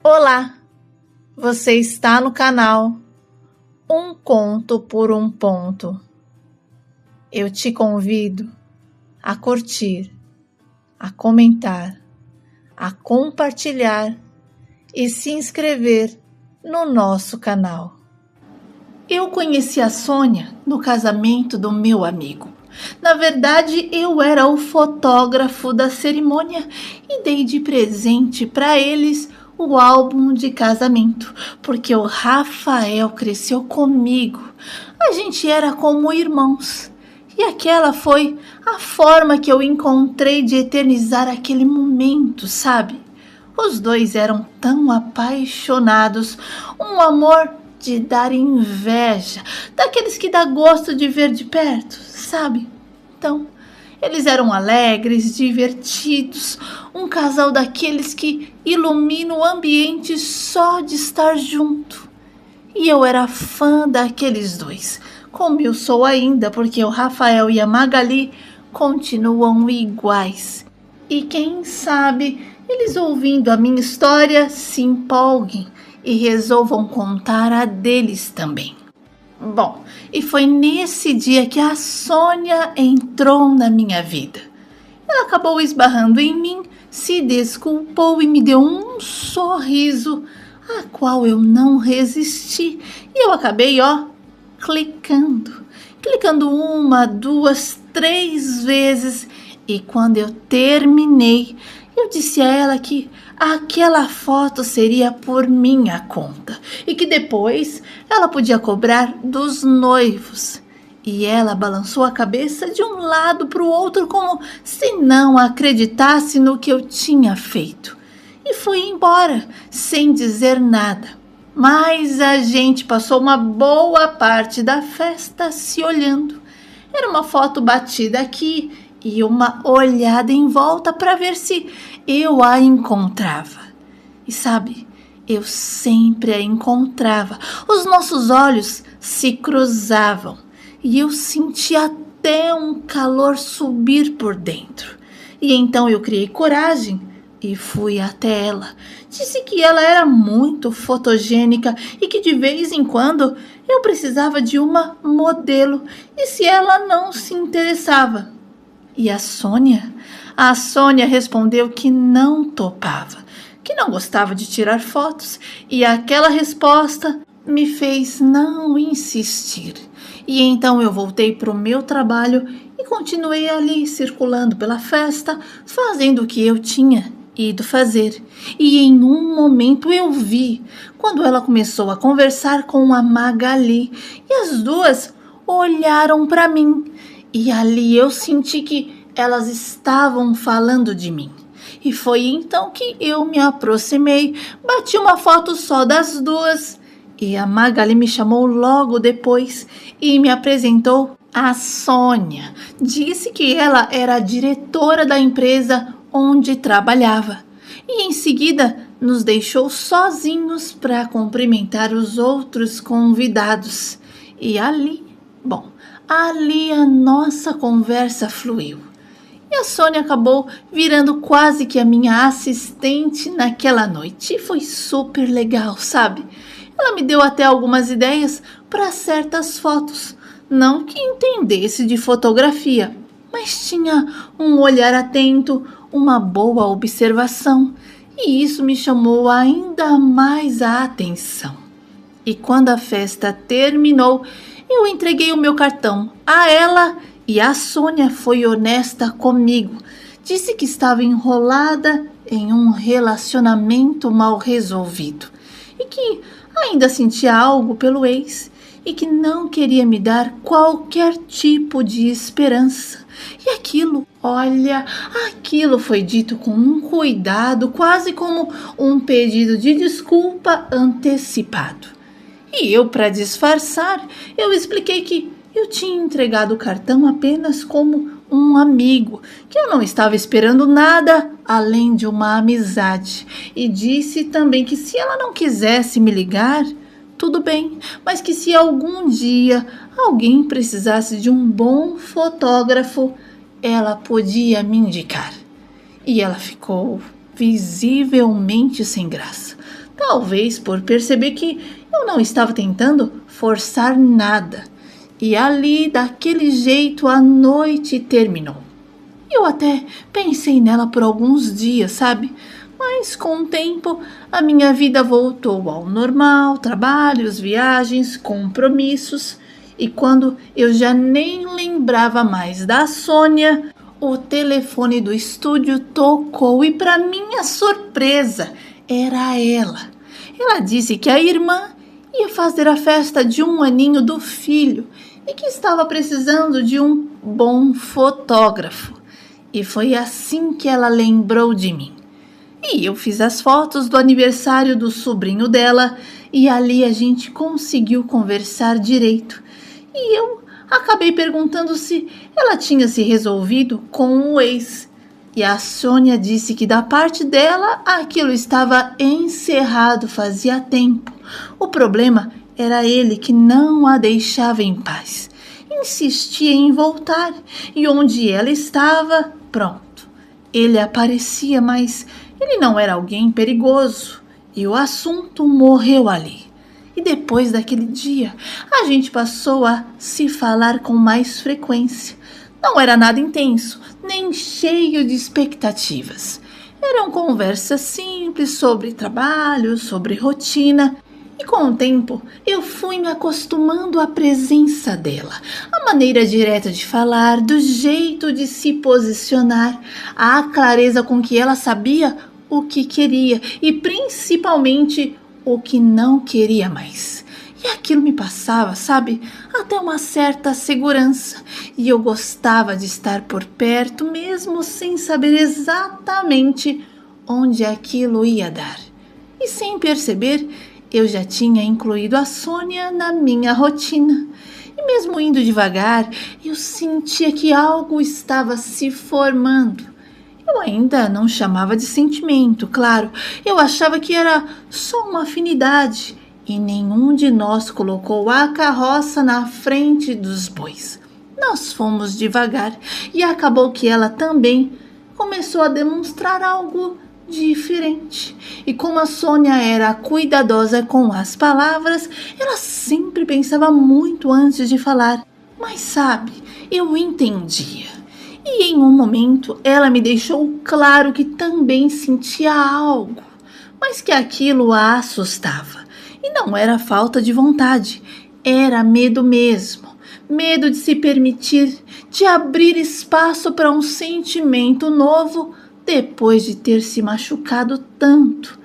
Olá, você está no canal Um Conto por um Ponto. Eu te convido a curtir, a comentar, a compartilhar e se inscrever no nosso canal. Eu conheci a Sônia no casamento do meu amigo. Na verdade, eu era o fotógrafo da cerimônia e dei de presente para eles o álbum de casamento, porque o Rafael cresceu comigo. A gente era como irmãos. E aquela foi a forma que eu encontrei de eternizar aquele momento, sabe? Os dois eram tão apaixonados, um amor de dar inveja, daqueles que dá gosto de ver de perto, sabe? Então, eles eram alegres, divertidos, um casal daqueles que ilumina o ambiente só de estar junto. E eu era fã daqueles dois, como eu sou ainda, porque o Rafael e a Magali continuam iguais. E quem sabe, eles ouvindo a minha história se empolguem e resolvam contar a deles também. Bom, e foi nesse dia que a Sônia entrou na minha vida. Ela acabou esbarrando em mim, se desculpou e me deu um sorriso, a qual eu não resisti. E eu acabei, clicando 1, 2, 3 vezes. E quando eu terminei, eu disse a ela que aquela foto seria por minha conta e que depois ela podia cobrar dos noivos. E ela balançou a cabeça de um lado para o outro como se não acreditasse no que eu tinha feito. E fui embora sem dizer nada. Mas a gente passou uma boa parte da festa se olhando. Era uma foto batida aqui e uma olhada em volta para ver se eu a encontrava. E sabe, eu sempre a encontrava. Os nossos olhos se cruzavam e eu sentia até um calor subir por dentro. E então eu criei coragem e fui até ela. Disse que ela era muito fotogênica e que de vez em quando eu precisava de uma modelo e se ela não se interessava. E a Sônia? A Sônia respondeu que não topava, que não gostava de tirar fotos, e aquela resposta me fez não insistir. E então eu voltei para o meu trabalho e continuei ali circulando pela festa, fazendo o que eu tinha ido fazer. E em um momento eu vi, quando ela começou a conversar com a Magali, e as duas olharam para mim. E ali eu senti que elas estavam falando de mim. E foi então que eu me aproximei, bati uma foto só das duas. E a Magali me chamou logo depois e me apresentou a Sônia. Disse que ela era a diretora da empresa onde trabalhava. E em seguida nos deixou sozinhos para cumprimentar os outros convidados. E ali a nossa conversa fluiu. E a Sônia acabou virando quase que a minha assistente naquela noite. E foi super legal, sabe? Ela me deu até algumas ideias para certas fotos. Não que entendesse de fotografia, mas tinha um olhar atento, uma boa observação. E isso me chamou ainda mais a atenção. E quando a festa terminou, eu entreguei o meu cartão a ela e a Sônia foi honesta comigo. Disse que estava enrolada em um relacionamento mal resolvido e que ainda sentia algo pelo ex e que não queria me dar qualquer tipo de esperança. E aquilo foi dito com um cuidado, quase como um pedido de desculpa antecipado. E eu, para disfarçar, eu expliquei que eu tinha entregado o cartão apenas como um amigo, que eu não estava esperando nada além de uma amizade. E disse também que se ela não quisesse me ligar, tudo bem, mas que se algum dia alguém precisasse de um bom fotógrafo, ela podia me indicar. E ela ficou visivelmente sem graça. talvez por perceber que eu não estava tentando forçar nada. E ali, daquele jeito, a noite terminou. Eu até pensei nela por alguns dias, sabe? Mas com o tempo, a minha vida voltou ao normal, trabalhos, viagens, compromissos. E quando eu já nem lembrava mais da Sônia, o telefone do estúdio tocou e, para minha surpresa, era ela. Ela disse que a irmã ia fazer a festa de 1 aninho do filho e que estava precisando de um bom fotógrafo. E foi assim que ela lembrou de mim. E eu fiz as fotos do aniversário do sobrinho dela e ali a gente conseguiu conversar direito. E eu acabei perguntando se ela tinha se resolvido com o ex. E a Sônia disse que da parte dela aquilo estava encerrado fazia tempo. O problema era ele que não a deixava em paz. Insistia em voltar e onde ela estava, pronto. Ele aparecia, mas ele não era alguém perigoso e o assunto morreu ali. E depois daquele dia, a gente passou a se falar com mais frequência. Não era nada intenso, nem cheio de expectativas. Eram conversas simples sobre trabalho, sobre rotina. E com o tempo, eu fui me acostumando à presença dela, a maneira direta de falar, do jeito de se posicionar, a clareza com que ela sabia o que queria e principalmente o que não queria mais. E aquilo me passava, sabe, até uma certa segurança. E eu gostava de estar por perto, mesmo sem saber exatamente onde aquilo ia dar. E sem perceber, eu já tinha incluído a Sônia na minha rotina. E mesmo indo devagar, eu sentia que algo estava se formando. Eu ainda não chamava de sentimento, claro. Eu achava que era só uma afinidade. E nenhum de nós colocou a carroça na frente dos bois. Nós fomos devagar e acabou que ela também começou a demonstrar algo diferente. E como a Sônia era cuidadosa com as palavras, ela sempre pensava muito antes de falar. Mas sabe, eu entendia. E em um momento ela me deixou claro que também sentia algo, mas que aquilo a assustava. E não era falta de vontade, era medo mesmo. Medo de se permitir, de abrir espaço para um sentimento novo depois de ter se machucado tanto.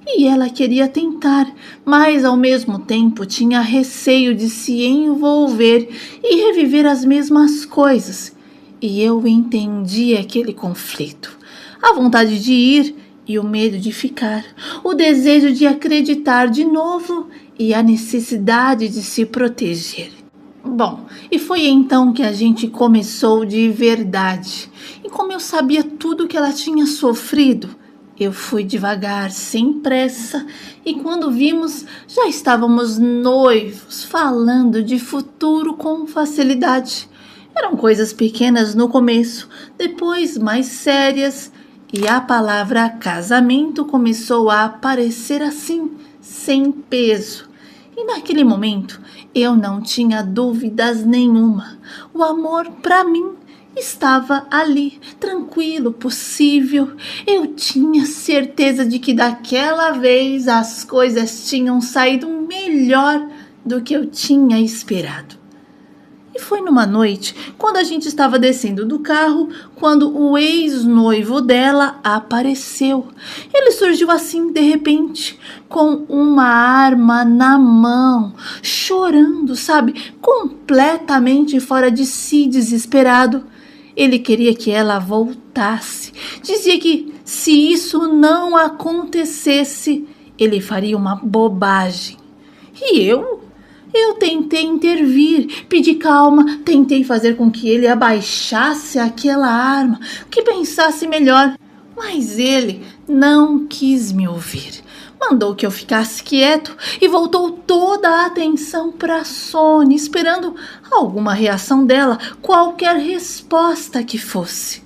E ela queria tentar, mas ao mesmo tempo tinha receio de se envolver e reviver as mesmas coisas. E eu entendi aquele conflito. A vontade de ir e o medo de ficar. O desejo de acreditar de novo e a necessidade de se proteger. Bom, e foi então que a gente começou de verdade. E como eu sabia tudo que ela tinha sofrido, eu fui devagar, sem pressa, e quando vimos, já estávamos noivos, falando de futuro com facilidade. Eram coisas pequenas no começo, depois mais sérias, e a palavra casamento começou a aparecer assim, sem peso. E naquele momento, eu não tinha dúvidas nenhuma. O amor, para mim, estava ali, tranquilo, possível. Eu tinha certeza de que daquela vez as coisas tinham saído melhor do que eu tinha esperado. E foi numa noite, quando a gente estava descendo do carro, quando o ex-noivo dela apareceu. Ele surgiu assim, de repente, com uma arma na mão, chorando, sabe? Completamente fora de si, desesperado. Ele queria que ela voltasse. Dizia que se isso não acontecesse, ele faria uma bobagem. E eu tentei intervir, pedi calma, tentei fazer com que ele abaixasse aquela arma, que pensasse melhor. Mas ele não quis me ouvir. Mandou que eu ficasse quieto e voltou toda a atenção para Sônia, esperando alguma reação dela, qualquer resposta que fosse.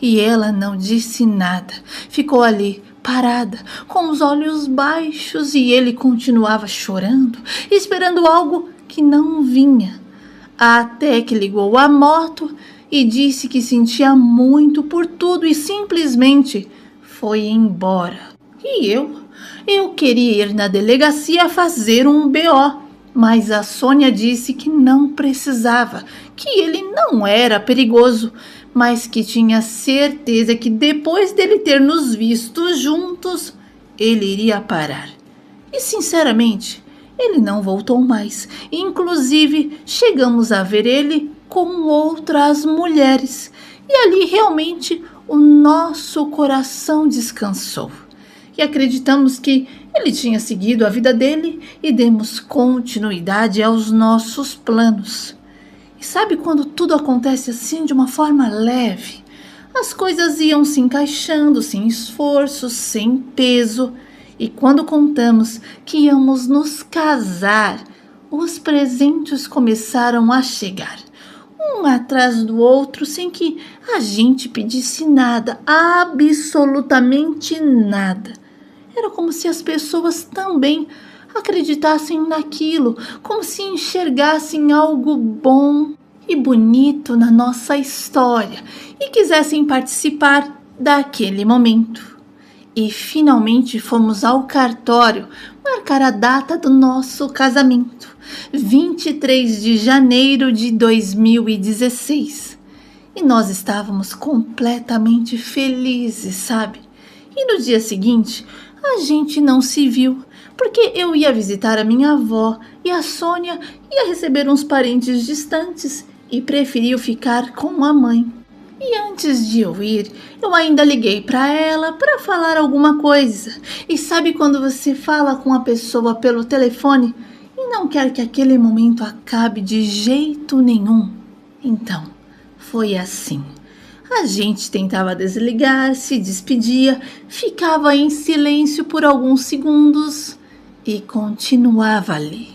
E ela não disse nada, ficou ali, parada, com os olhos baixos, e ele continuava chorando, esperando algo que não vinha. Até que ligou a moto e disse que sentia muito por tudo e simplesmente foi embora. E eu queria ir na delegacia fazer um BO, mas a Sônia disse que não precisava, que ele não era perigoso, mas que tinha certeza que depois dele ter nos visto juntos, ele iria parar. E sinceramente, ele não voltou mais. Inclusive, chegamos a ver ele com outras mulheres. E ali realmente o nosso coração descansou. E acreditamos que ele tinha seguido a vida dele e demos continuidade aos nossos planos. E sabe quando tudo acontece assim de uma forma leve? As coisas iam se encaixando sem esforço, sem peso. E quando contamos que íamos nos casar, os presentes começaram a chegar, um atrás do outro, sem que a gente pedisse nada, absolutamente nada. Era como se as pessoas também acreditassem naquilo, como se enxergassem algo bom e bonito na nossa história e quisessem participar daquele momento. E finalmente fomos ao cartório marcar a data do nosso casamento, 23 de janeiro de 2016. E nós estávamos completamente felizes, sabe? E no dia seguinte, a gente não se viu, porque eu ia visitar a minha avó e a Sônia ia receber uns parentes distantes e preferiu ficar com a mãe. E antes de eu ir, eu ainda liguei para ela para falar alguma coisa. E sabe quando você fala com a pessoa pelo telefone e não quer que aquele momento acabe de jeito nenhum? Então, foi assim. A gente tentava desligar, se despedia, ficava em silêncio por alguns segundos e continuava ali.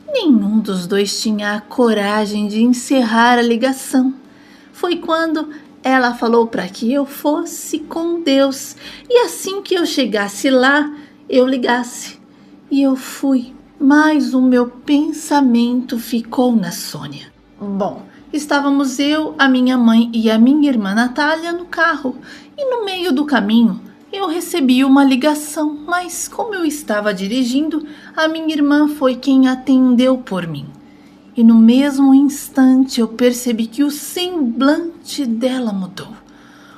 Nenhum dos dois tinha a coragem de encerrar a ligação. Foi quando ela falou para que eu fosse com Deus e assim que eu chegasse lá, eu ligasse. E eu fui, mas o meu pensamento ficou na Sônia. Bom, estávamos eu, a minha mãe e a minha irmã Natália no carro e no meio do caminho eu recebi uma ligação, mas como eu estava dirigindo, a minha irmã foi quem atendeu por mim. E no mesmo instante eu percebi que o semblante dela mudou.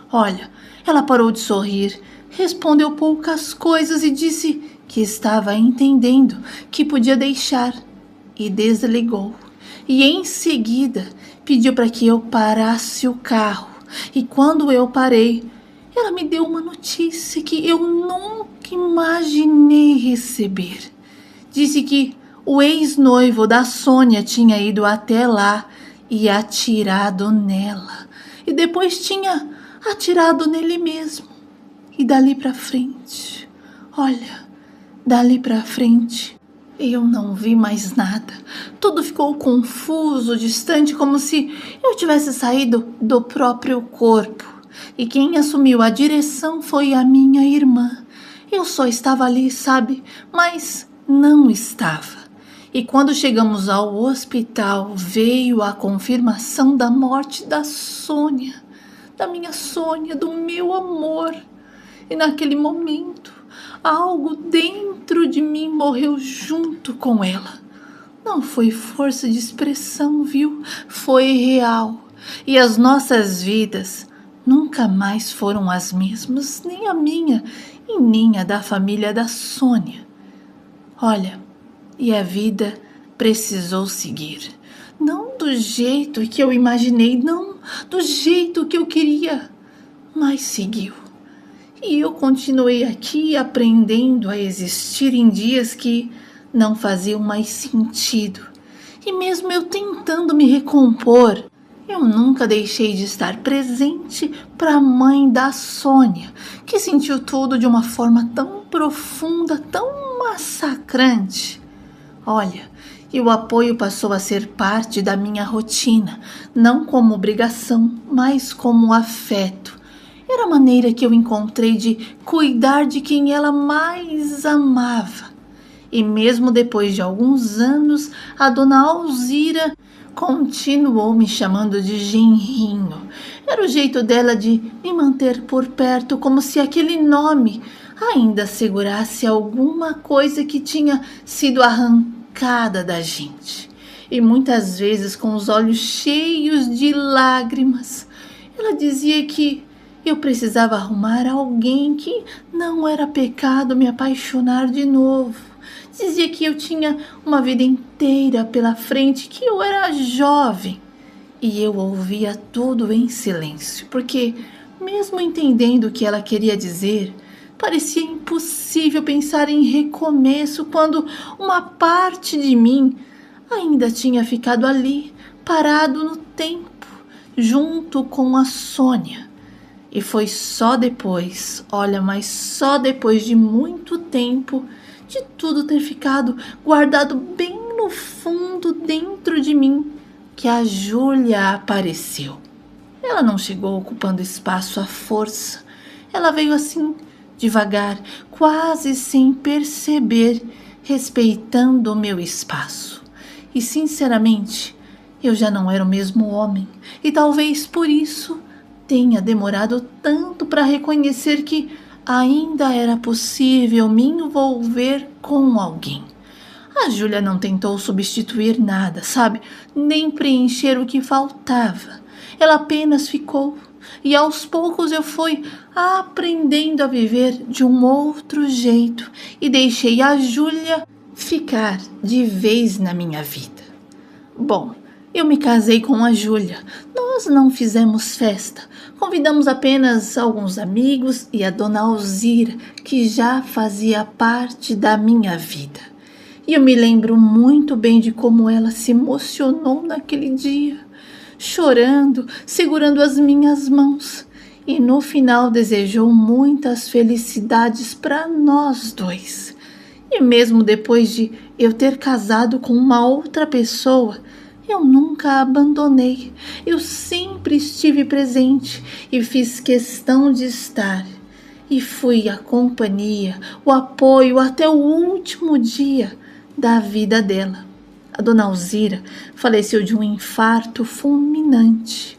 Olha, ela parou de sorrir, respondeu poucas coisas e disse que estava entendendo, que podia deixar, e desligou. E em seguida pediu para que eu parasse o carro. E quando eu parei, ela me deu uma notícia que eu nunca imaginei receber. Disse que o ex-noivo da Sônia tinha ido até lá e atirado nela. E depois tinha atirado nele mesmo. E dali pra frente, olha, dali pra frente, eu não vi mais nada. Tudo ficou confuso, distante, como se eu tivesse saído do próprio corpo. E quem assumiu a direção foi a minha irmã. Eu só estava ali, sabe? Mas não estava. E quando chegamos ao hospital, veio a confirmação da morte da Sônia, da minha Sônia, do meu amor. E naquele momento, algo dentro de mim morreu junto com ela. Não foi força de expressão, viu? Foi real. E as nossas vidas nunca mais foram as mesmas, nem a minha e nem a da família da Sônia. Olha, e a vida precisou seguir. Não do jeito que eu imaginei, não do jeito que eu queria, mas seguiu. E eu continuei aqui aprendendo a existir em dias que não faziam mais sentido. E mesmo eu tentando me recompor, eu nunca deixei de estar presente para a mãe da Sônia, que sentiu tudo de uma forma tão profunda, tão massacrante. Olha, e o apoio passou a ser parte da minha rotina, não como obrigação, mas como afeto. Era a maneira que eu encontrei de cuidar de quem ela mais amava. E mesmo depois de alguns anos, a dona Alzira continuou me chamando de genrinho. Era o jeito dela de me manter por perto, como se aquele nome ainda segurasse alguma coisa que tinha sido arrancada da gente. E muitas vezes, com os olhos cheios de lágrimas, ela dizia que eu precisava arrumar alguém, que não era pecado me apaixonar de novo. Dizia que eu tinha uma vida inteira pela frente, que eu era jovem. E eu ouvia tudo em silêncio, porque, mesmo entendendo o que ela queria dizer, parecia impossível pensar em recomeço quando uma parte de mim ainda tinha ficado ali, parado no tempo, junto com a Sônia. E foi só depois, olha, mas só depois de muito tempo, de tudo ter ficado guardado bem no fundo dentro de mim, que a Júlia apareceu. Ela não chegou ocupando espaço à força. Ela veio assim, devagar, quase sem perceber, respeitando o meu espaço. E sinceramente, eu já não era o mesmo homem, e talvez por isso tenha demorado tanto para reconhecer que ainda era possível me envolver com alguém. A Júlia não tentou substituir nada, sabe? Nem preencher o que faltava. Ela apenas ficou. E aos poucos eu fui aprendendo a viver de um outro jeito e deixei a Júlia ficar de vez na minha vida. Bom, eu me casei com a Júlia. Nós não fizemos festa. Convidamos apenas alguns amigos e a dona Alzira, que já fazia parte da minha vida. E eu me lembro muito bem de como ela se emocionou naquele dia, chorando, segurando as minhas mãos. E no final desejou muitas felicidades para nós dois. E mesmo depois de eu ter casado com uma outra pessoa, eu nunca a abandonei. Eu sempre estive presente e fiz questão de estar. E fui a companhia, o apoio até o último dia da vida dela. A dona Alzira faleceu de um infarto fulminante.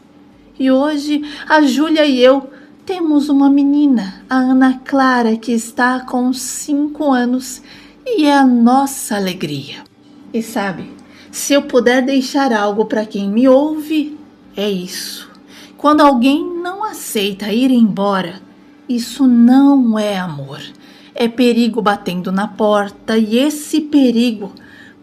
E hoje a Júlia e eu temos uma menina, a Ana Clara, que está com 5 anos e é a nossa alegria. E sabe, se eu puder deixar algo para quem me ouve, é isso. Quando alguém não aceita ir embora, isso não é amor. É perigo batendo na porta, e esse perigo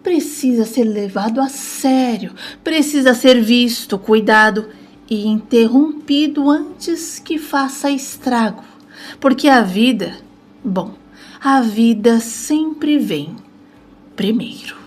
precisa ser levado a sério, precisa ser visto, cuidado e interrompido antes que faça estrago. Porque a vida sempre vem primeiro.